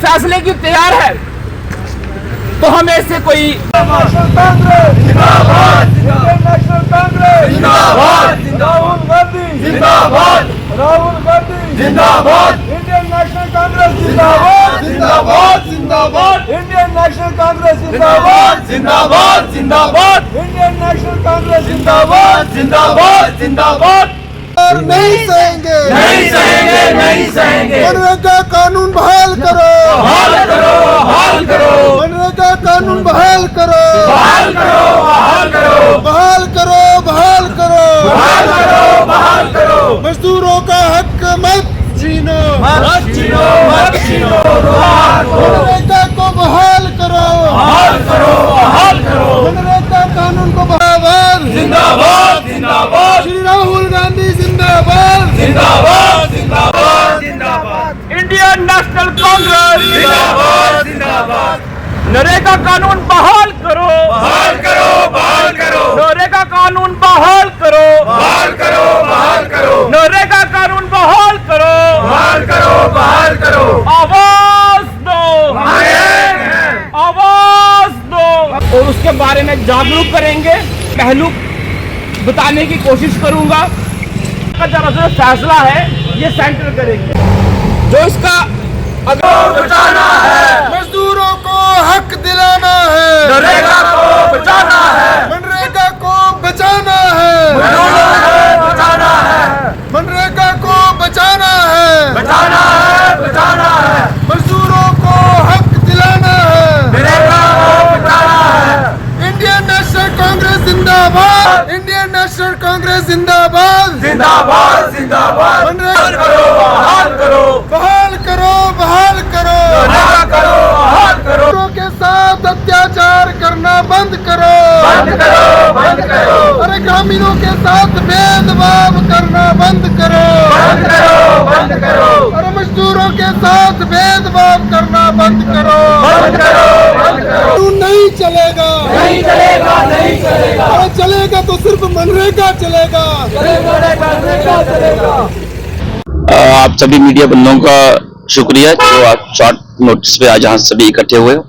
फैसले की तैयार है तो हमें इससे कोई नेशनल कांग्रेस जिंदाबाद, नेशनल कांग्रेस जिंदाबाद, राहुल गांधी जिंदाबाद, राहुल गांधी जिंदाबाद, इंडियन नेशनल कांग्रेस जिंदाबाद, जिंदाबाद, जिंदाबाद, इंडियन नेशनल कांग्रेस जिंदाबाद, जिंदाबाद, जिंदाबाद, इंडियन नेशनल कांग्रेस जिंदाबाद, जिंदाबाद, जिंदाबाद। नहीं सहेंगे, नहीं सहेंगे, नहीं सहेंगे। मनरेगा कानून बहाल करो, बहाल करो, बहाल करो। मनरेगा कानून बहाल करो, बहाल करो, बहाल करो, बहाल करो, बहाल करो, बहाल करो, बहाल करो। मजदूरों का हक मत छीनो, मत छीनो, मत छीनो। मनरेगा को बहाल करो, बहाल करो, बहाल करो। मनरेगा कानून को बहाल, जिंदाबाद, जिंदाबाद। श्री राहुल गांधी जिंदाबाद, जिंदाबाद, जिंदाबाद, जिंदाबाद। इंडियन नेशनल कांग्रेस जिंदाबाद, जिंदाबाद। नरेगा कानून बहाल करो, बहाल करो, बहाल करो, नरेगा कानून बहाल करो, बहाल करो, बहाल करो, नरेगा कानून बहाल करो, बहाल करो, बहाल करो। आवाज दो, आवाज दो। और उसके बारे में जागरूक करेंगे, पहलू बताने की कोशिश करूंगा। जो फैसला है ये सेंटर करेंगे, जो इसका अगर बचाना है, मजदूरों को हक दिलाना है, नरेगा को बचाना है, मनरेगा को बचाना है, बचाना है, मनरेगा को बचाना है, बचाना है, बचाना है। मजदूरों को हक दिलाना है, नरेगा को बचाना है। इंडियन नेशनल कांग्रेस जिंदाबाद, इंडियन नेशनल कांग्रेस जिंदाबाद, जिंदाबाद, जिंदाबाद। बहाल करो, बहाल करो, बहाल करो, बहाल करो, करो, बहाल करो। के साथ अत्याचार करना बंद करो, बंद करो, बंद करो। अरे ग्रामीणों के साथ भेदभाव करना बंद करो, बंद करो, बंद करो। अरे मजदूरों के साथ भेदभाव करना बंद करो, बंद करो, बंद करो। नहीं चलेगा, नहीं चलेगा, नहीं चलेगा। अरे चलेगा तो सिर्फ मनरेगा चलेगा, मनरेगा चलेगा। आप सभी मीडिया बंधुओं का शुक्रिया जो आप शॉर्ट नोटिस पे आज यहाँ सभी इकट्ठे हुए हो।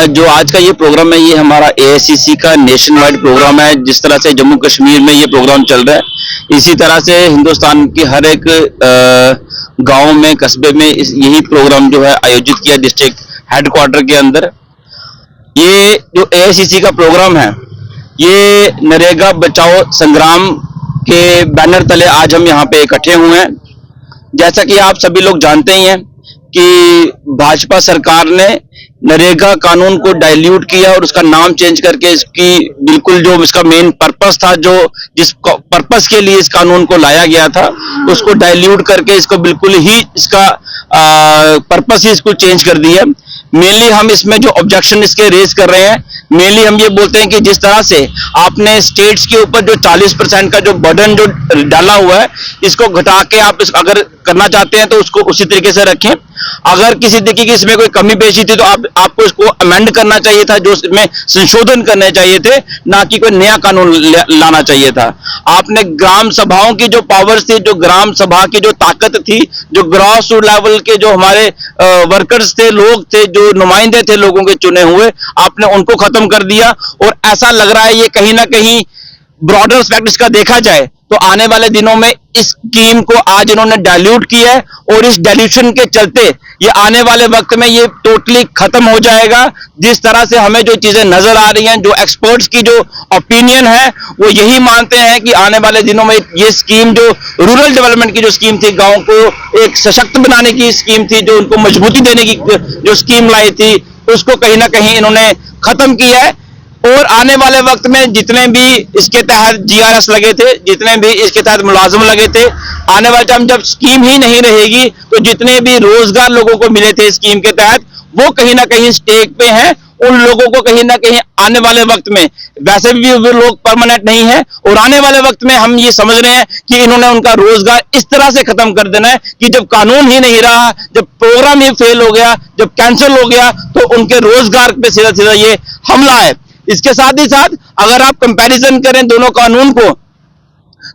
जो आज का ये प्रोग्राम है ये हमारा एआईसीसी का नेशन वाइड प्रोग्राम है। जिस तरह से जम्मू कश्मीर में ये प्रोग्राम चल रहा है, इसी तरह से हिंदुस्तान के हर एक गांव में, कस्बे में यही प्रोग्राम जो है आयोजित किया डिस्ट्रिक्ट हेडक्वार्टर के अंदर। ये जो एआईसीसी का प्रोग्राम है ये नरेगा बचाओ संग्राम के बैनर तले आज हम यहाँ पे इकट्ठे हुए हैं। जैसा कि आप सभी लोग जानते ही हैं कि भाजपा सरकार ने नरेगा कानून को डाइल्यूट किया और उसका नाम चेंज करके इसकी बिल्कुल जो इसका मेन पर्पस था, जो जिस पर्पस के लिए इस कानून को लाया गया था, उसको डाइल्यूट करके इसको बिल्कुल ही इसका पर्पस ही इसको चेंज कर दिया। मेनली हम इसमें जो ऑब्जेक्शन इसके रेज कर रहे हैं, मेनली हम ये बोलते हैं कि जिस तरह से आपने स्टेट्स के ऊपर जो 40% का जो बर्डन जो डाला हुआ है, इसको घटा के आप अगर करना चाहते हैं तो उसको उसी तरीके से रखें। अगर किसी तरीके की इसमें कोई कमी पेशी थी तो आपको इसको अमेंड करना चाहिए था, जो इसमें संशोधन करने चाहिए थे, ना कि कोई नया कानून लाना चाहिए था। आपने ग्राम सभाओं की जो पावर्स थी, जो ग्राम सभा की जो ताकत थी, जो ग्रास रूट लेवल के जो हमारे वर्कर्स थे, लोग थे, जो नुमाइंदे थे लोगों के चुने हुए, आपने उनको खत्म कर दिया। और ऐसा लग रहा है ये कहीं ना कहीं ब्रॉडर स्पेक्ट्रम का देखा जाए तो आने वाले दिनों में इस स्कीम को आज इन्होंने डाइल्यूट किया है और इस डाइल्यूशन के चलते ये आने वाले वक्त में ये टोटली खत्म हो जाएगा। जिस तरह से हमें जो चीजें नजर आ रही हैं, जो एक्सपर्ट्स की जो ओपिनियन है वो यही मानते हैं कि आने वाले दिनों में ये स्कीम जो रूरल डेवलपमेंट की जो स्कीम थी, गांव को एक सशक्त बनाने की स्कीम थी, जो उनको मजबूती देने की जो स्कीम लाई थी, उसको कहीं ना कहीं इन्होंने खत्म किया है। और आने वाले वक्त में जितने भी इसके तहत जीआरएस लगे थे, जितने भी इसके तहत मुलाजिम लगे थे, आने वाले टाइम जब स्कीम ही नहीं रहेगी तो जितने भी रोजगार लोगों को मिले थे स्कीम के तहत, वो कहीं ना कहीं स्टेक पे हैं। उन लोगों को कहीं ना कहीं आने वाले वक्त में, वैसे भी वो लोग परमानेंट नहीं है, और आने वाले वक्त में हम ये समझ रहे हैं कि इन्होंने उनका रोजगार इस तरह से खत्म कर देना है कि जब कानून ही नहीं रहा, जब प्रोग्राम ही फेल हो गया, जब कैंसिल हो गया, तो उनके रोजगार पे सीधा सीधा ये हमला है। इसके साथ ही साथ अगर आप कंपैरिजन करें दोनों कानून को,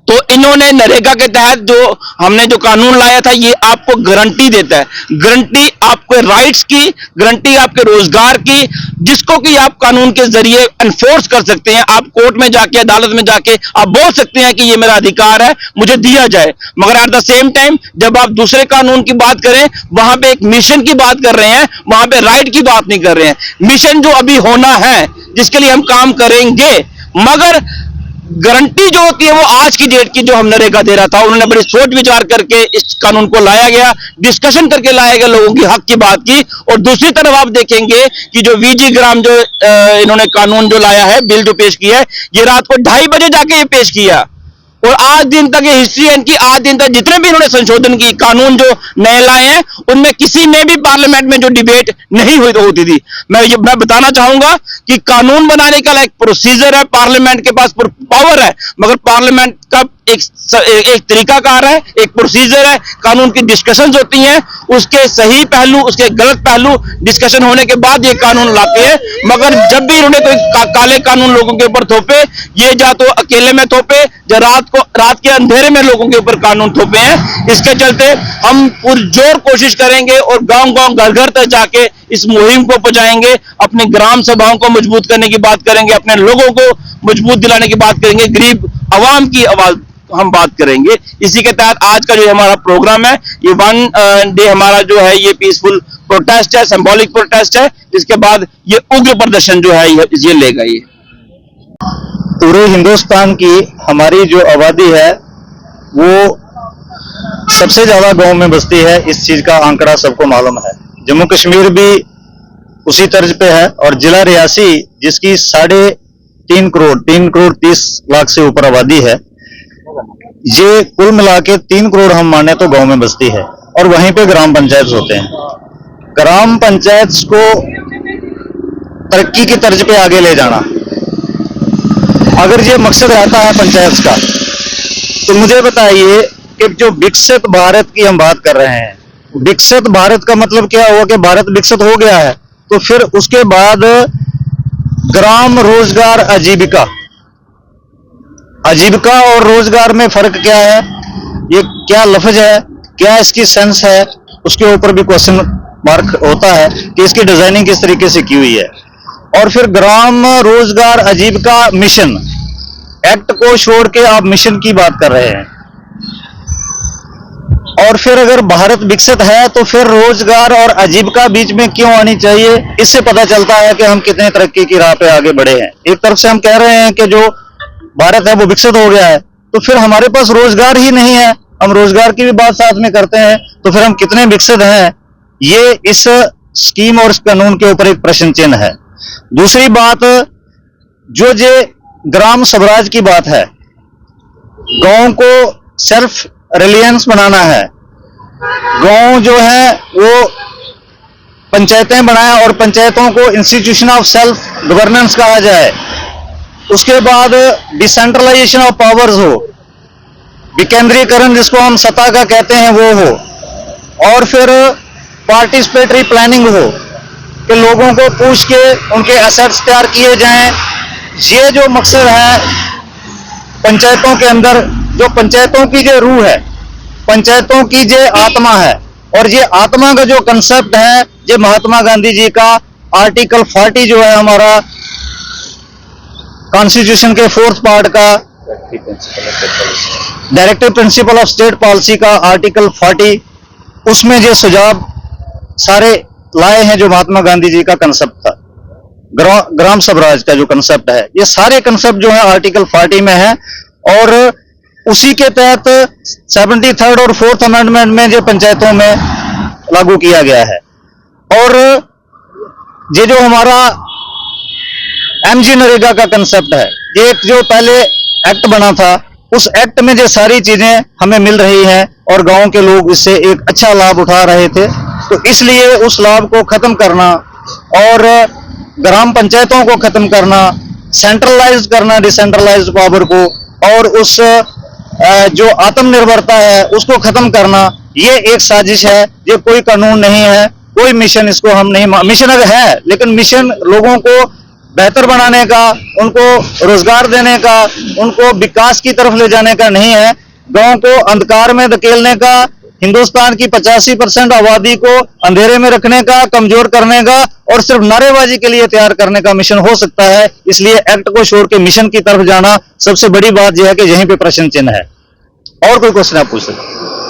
तो इन्होंने नरेगा के तहत जो हमने जो कानून लाया था, ये आपको गारंटी देता है, गारंटी आपके राइट्स की, गारंटी आपके रोजगार की, जिसको कि आप कानून के जरिए एनफोर्स कर सकते हैं। आप कोर्ट में जाके, अदालत में जाके आप बोल सकते हैं कि ये मेरा अधिकार है, मुझे दिया जाए। मगर एट द सेम टाइम जब आप दूसरे कानून की बात करें, वहां पे एक मिशन की बात कर रहे हैं, वहां पे राइट की बात नहीं कर रहे हैं। मिशन जो अभी होना है, जिसके लिए हम काम करेंगे, मगर गारंटी जो होती है वो आज की डेट की जो हम नरेगा दे रहा था, उन्होंने बड़ी सोच विचार करके इस कानून को लाया गया, डिस्कशन करके लाया गया, लोगों की हक की बात की। और दूसरी तरफ आप देखेंगे कि जो वीजी ग्राम जो इन्होंने कानून जो लाया है, बिल जो पेश किया है, ये रात को 2:30 बजे जाके ये पेश किया। और आज दिन तक ये हिस्ट्री है इनकी, आज दिन तक जितने भी इन्होंने संशोधन की, कानून जो नए लाए हैं, उनमें किसी में भी पार्लियामेंट में जो डिबेट नहीं होती थी। मैं बताना चाहूंगा कि कानून बनाने का एक प्रोसीजर है, पार्लियामेंट के पास पावर है, मगर पार्लियामेंट का एक तरीकाकार है, एक प्रोसीजर है, कानून की डिस्कशंस होती हैं, उसके सही पहलू, उसके गलत पहलू डिस्कशन होने के बाद ये कानून लाते हैं। मगर जब भी इन्होंने कोई काले कानून लोगों के ऊपर थोपे, ये या तो अकेले में थोपे या रात के अंधेरे में लोगों के ऊपर कानून थोपे हैं। इसके चलते हम पुरजोर कोशिश करेंगे और गांव-गांव, घर-घर तक जाके इस मुहिम को पहुंचाएंगे, अपने ग्राम सभाओं को मजबूत करने की बात करेंगे, अपने लोगों को मजबूत दिलाने की बात करेंगे, गरीब आवाम की आवाज हम बात करेंगे। इसी के तहत आज का जो हमारा प्रोग्राम है, ये 1 डे हमारा जो है ये पीसफुल प्रोटेस्ट है, सिंबॉलिक प्रोटेस्ट है। इसके बाद ये उग्र प्रदर्शन जो है ये लेगा। ये पूरे हिंदुस्तान की हमारी जो आबादी है वो सबसे ज्यादा गांव में बसती है, इस चीज का आंकड़ा सबको मालूम है। जम्मू कश्मीर भी उसी तर्ज पे है और जिला रियासी जिसकी 3.5 करोड़ 3.30 लाख से ऊपर आबादी है, ये कुल मिला के 3 करोड़ हम माने तो गांव में बसती है। और वहीं पे ग्राम पंचायत होते हैं। ग्राम पंचायत को तरक्की की तर्ज पे आगे ले जाना, अगर ये मकसद रहता है पंचायत का, तो मुझे बताइए कि जो विकसित भारत की हम बात कर रहे हैं, विकसित भारत का मतलब क्या हुआ कि भारत विकसित हो गया है, तो फिर उसके बाद ग्राम रोजगार आजीविका, आजीविका और रोजगार में फर्क क्या है, ये क्या लफ्ज है, क्या इसकी सेंस है, उसके ऊपर भी क्वेश्चन मार्क होता है कि इसकी डिजाइनिंग किस तरीके से की हुई है। और फिर ग्राम रोजगार आजीविका मिशन एक्ट को छोड़ के आप मिशन की बात कर रहे हैं। और फिर अगर भारत विकसित है तो फिर रोजगार और आजीविका बीच में क्यों आनी चाहिए, इससे पता चलता है कि हम कितने तरक्की की राह पे आगे बढ़े हैं। एक तरफ से हम कह रहे हैं कि जो भारत है वो विकसित हो गया है, तो फिर हमारे पास रोजगार ही नहीं है, हम रोजगार की भी बात साथ में करते हैं, तो फिर हम कितने विकसित हैं, ये इस स्कीम और इस कानून के ऊपर एक प्रश्न चिन्ह है। दूसरी बात, जो ये ग्राम स्वराज की बात है, गांव को सेल्फ रिलायंस बनाना है, गांव जो है वो पंचायतें बनाए और पंचायतों को इंस्टीट्यूशन ऑफ सेल्फ गवर्नेंस कहा जाए। उसके बाद डिसेंट्रलाइजेशन ऑफ पावर्स हो, विकेंद्रीकरण जिसको हम सत्ता का कहते हैं वो हो। और फिर पार्टिसिपेटरी प्लानिंग हो कि लोगों को पूछ के उनके एसेट्स तैयार किए जाएं। ये जो मकसद है पंचायतों के अंदर, जो पंचायतों की जो रूह है, पंचायतों की जो आत्मा है, और ये आत्मा का जो कंसेप्ट है, ये महात्मा गांधी जी का आर्टिकल 40 जो है हमारा कॉन्स्टिट्यूशन के 4th पार्ट का directive principle of state policy का आर्टिकल 40, उसमें ये सुझाव सारे लाए हैं जो महात्मा गांधी जी का कंसेप्ट था, ग्राम स्वराज का जो कंसेप्ट है, ये सारे कंसेप्ट जो है आर्टिकल 40 में है। और उसी के तहत 73rd और 4th अमेंडमेंट में जो पंचायतों में लागू किया गया है। और ये जो हमारा एमजी नरेगा का कंसेप्ट है, ये एक जो पहले एक्ट बना था, उस एक्ट में जो सारी चीजें हमें मिल रही हैं और गांव के लोग इससे एक अच्छा लाभ उठा रहे थे, तो इसलिए उस लाभ को खत्म करना और ग्राम पंचायतों को खत्म करना, सेंट्रलाइज करना डिसेंट्रलाइज्ड पावर को, और उस जो आत्मनिर्भरता है उसको खत्म करना, ये एक साजिश है। ये कोई कानून नहीं है, कोई मिशन इसको हम नहीं, मिशन अगर है लेकिन मिशन लोगों को बेहतर बनाने का, उनको रोजगार देने का, उनको विकास की तरफ ले जाने का नहीं है। गांव को अंधकार में धकेलने का, हिंदुस्तान की 85% आबादी को अंधेरे में रखने का, कमजोर करने का और सिर्फ नारेबाजी के लिए तैयार करने का मिशन हो सकता है। इसलिए एक्ट को छोड़ के मिशन की तरफ जाना सबसे बड़ी बात यह है कि यहीं पे प्रश्न चिन्ह है। और कोई क्वेश्चन आप पूछ सकते हैं।